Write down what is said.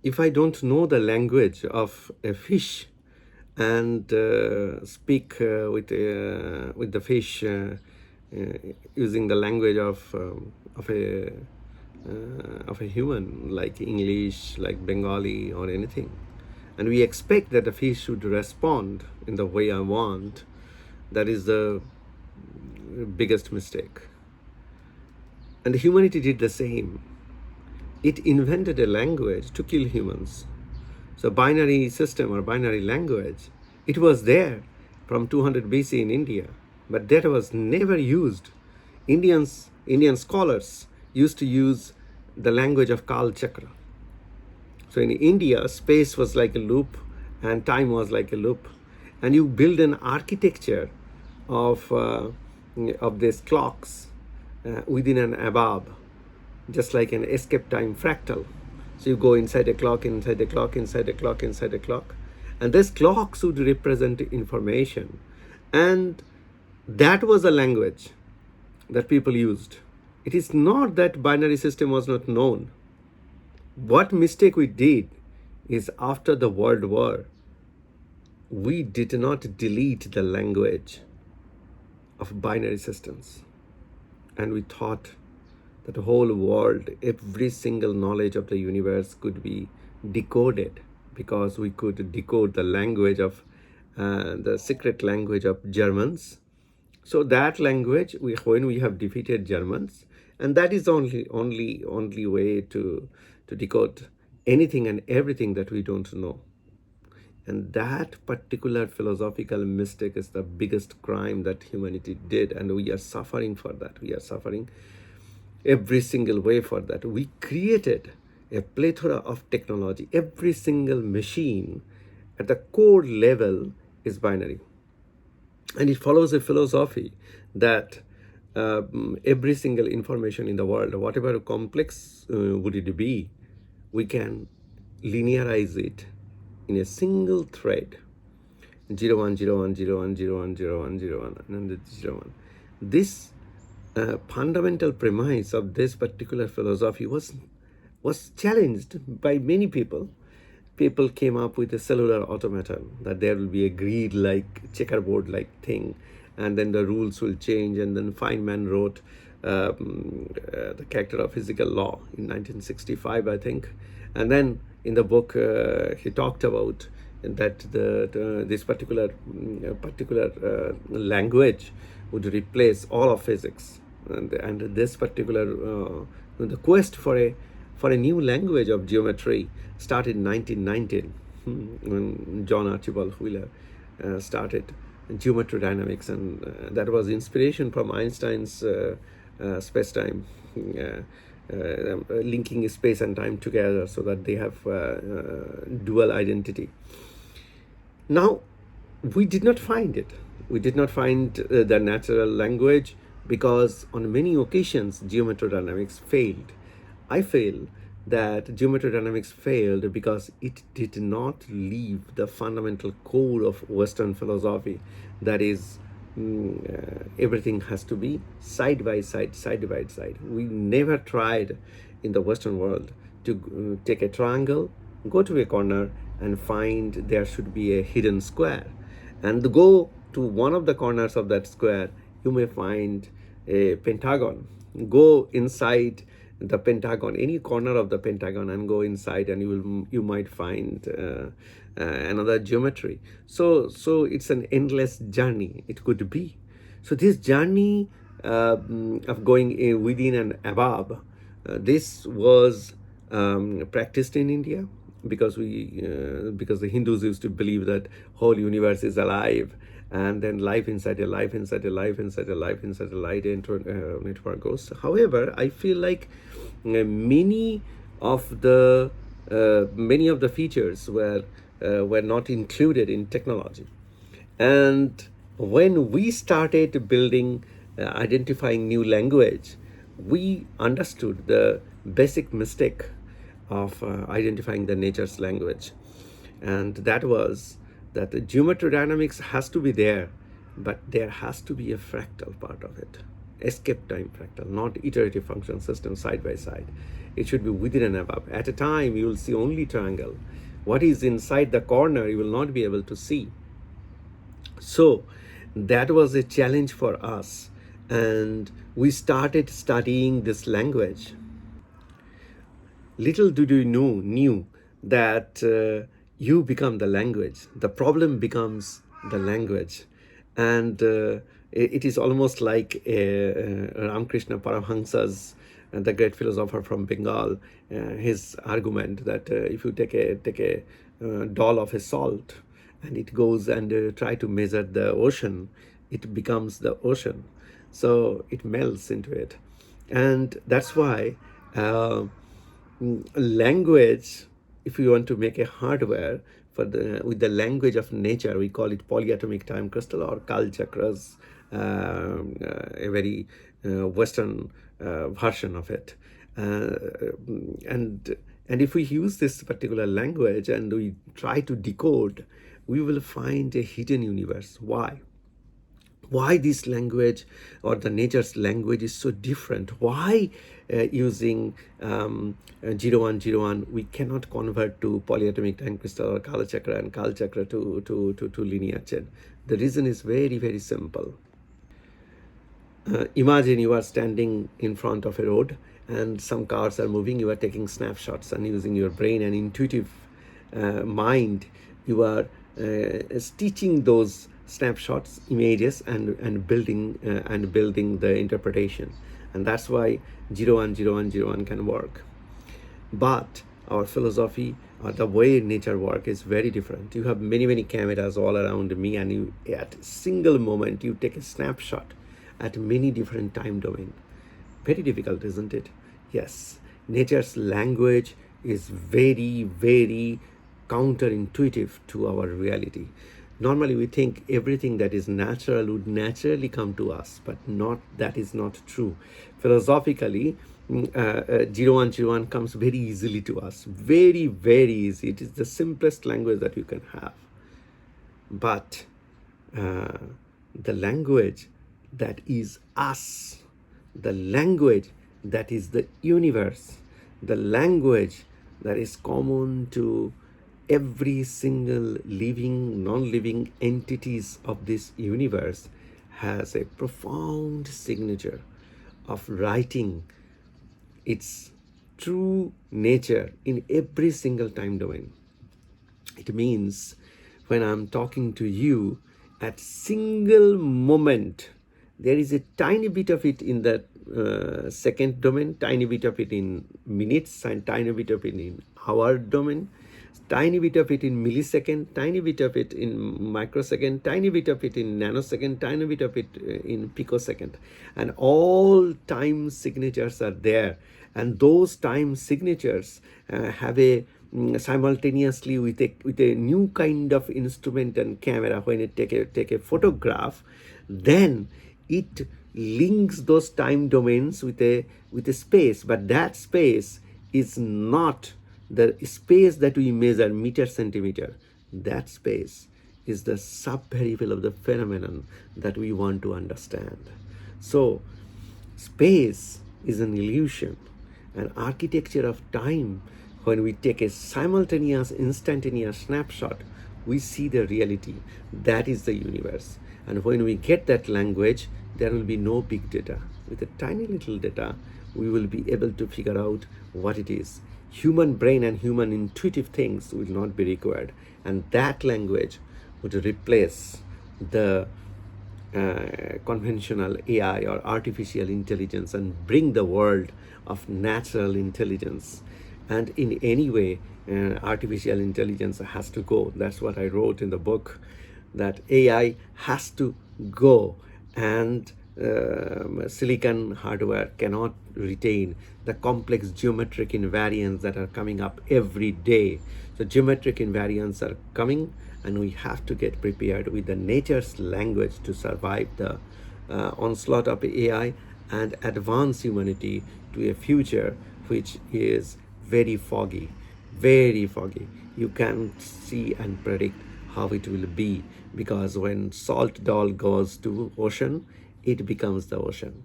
if I don't know the language of a fish and speak with the fish using the language of a human, like English, like Bengali or anything, and we expect that the fish should respond in the way I want, that is the biggest mistake. And humanity did the same. It invented a language to kill humans. So binary system or binary language, it was there from 200 BC in India, but that was never used. Indian scholars used to use the language of Kala Chakra. So in India, space was like a loop and time was like a loop. And you build an architecture of these clocks within an above, just like an escape time fractal. So you go inside a clock, inside a clock, inside a clock, inside a clock. And this clock should represent information. And that was the language that people used. It is not that binary system was not known. What mistake we did is after the World War, we did not delete the language of binary systems. And we thought that the whole world, every single knowledge of the universe could be decoded because we could decode the language of the secret language of Germans. So that language, when we have defeated Germans, and that is only way to decode anything and everything that we don't know. And that particular philosophical mistake is the biggest crime that humanity did, and we are suffering for that. We are suffering every single way for that. We created a plethora of technology. Every single machine at the core level is binary. And it follows a philosophy that every single information in the world, whatever complex would it be, we can linearize it in a single thread. 0 1 0 1 0 1 0 1 0 1 0 1 and 0 1. This fundamental premise of this particular philosophy was challenged by many people. People came up with a cellular automaton, that there will be a grid-like, checkerboard-like thing, and then the rules will change. And then Feynman wrote the character of physical law in 1965, I think. And then in the book, he talked about that this particular language would replace all of physics, and this particular the quest for a new language of geometry started in 1919 when John Archibald Wheeler started geometry dynamics, and that was inspiration from Einstein's space-time, linking space and time together so that they have dual identity. Now, we did not find it. We did not find the natural language because on many occasions geometry dynamics failed. I feel that geometry dynamics failed because it did not leave the fundamental core of Western philosophy, that is, everything has to be side by side, side by side. We never tried in the Western world to take a triangle, go to a corner and find there should be a hidden square, and go to one of the corners of that square, you may find a pentagon. Go inside the pentagon, any corner of the pentagon, and go inside, and you might find another geometry. So it's an endless journey. It could be. So this journey of going within and above, this was practiced in India because the Hindus used to believe that whole universe is alive, and then life inside a life inside a life inside a life inside a light network goes. However, I feel like many of the features were not included in technology. And when we started building, identifying new language, we understood the basic mistake of identifying the nature's language. And that was that the geometry dynamics has to be there, but there has to be a fractal part of it. Escape time fractal, not iterative function system side by side. It should be within and above. At a time, you will see only triangle. What is inside the corner, you will not be able to see. So that was a challenge for us. And we started studying this language. Little did we knew that you become the language. The problem becomes the language. And it is almost like Ramakrishna Paramahansa's, the great philosopher from Bengal, his argument that if you take a doll of a salt and it goes and try to measure the ocean, it becomes the ocean. So it melts into it. And that's why language, if you want to make a hardware with the language of nature, we call it polyatomic time crystal or Kala Chakras, a very Western version of it. And if we use this particular language and we try to decode, we will find a hidden universe. Why this language or the nature's language is so different? Why using 0101 we cannot convert to polyatomic time crystal or Kala Chakra and Kala Chakra to linear chain? The reason is very, very simple. Imagine you are standing in front of a road and some cars are moving. You are taking snapshots and using your brain and intuitive mind, you are stitching those snapshots, images, and building the interpretation. And that's why 010101 can work. But our philosophy or the way nature works is very different. You have many cameras all around me, and you at a single moment you take a snapshot at many different time domain. Very difficult, isn't it? Yes. Nature's language is very, very counterintuitive to our reality. Normally we think everything that is natural would naturally come to us, but that is not true. Philosophically, 0101 comes very easily to us. Very, very easy. It is the simplest language that you can have. But the language that is us, the language that is the universe, the language that is common to every single living, non-living entities of this universe, has a profound signature of writing its true nature in every single time domain. It means when I'm talking to you, at single moment, there is a tiny bit of it in the second domain, tiny bit of it in minutes, and tiny bit of it in hour domain, tiny bit of it in millisecond, tiny bit of it in microsecond, tiny bit of it in nanosecond, tiny bit of it in picosecond. And all time signatures are there. And those time signatures have a simultaneously with a new kind of instrument and camera. When it take a photograph, then it links those time domains with a space, but that space is not the space that we measure meter centimeter. That space is the sub-variable of the phenomenon that we want to understand. So space is an illusion, an architecture of time. When we take a simultaneous, instantaneous snapshot, we see the reality. That is the universe. And when we get that language, there will be no big data. With a tiny little data, we will be able to figure out what it is. Human brain and human intuitive things will not be required. And that language would replace the conventional AI or artificial intelligence and bring the world of natural intelligence. And in any way, artificial intelligence has to go. That's what I wrote in the book, that AI has to go, and silicon hardware cannot retain the complex geometric invariants that are coming up every day. So geometric invariants are coming, and we have to get prepared with the nature's language to survive the onslaught of AI and advance humanity to a future which is very foggy, very foggy. You can't see and predict how it will be, because when salt doll goes to ocean, it becomes the ocean.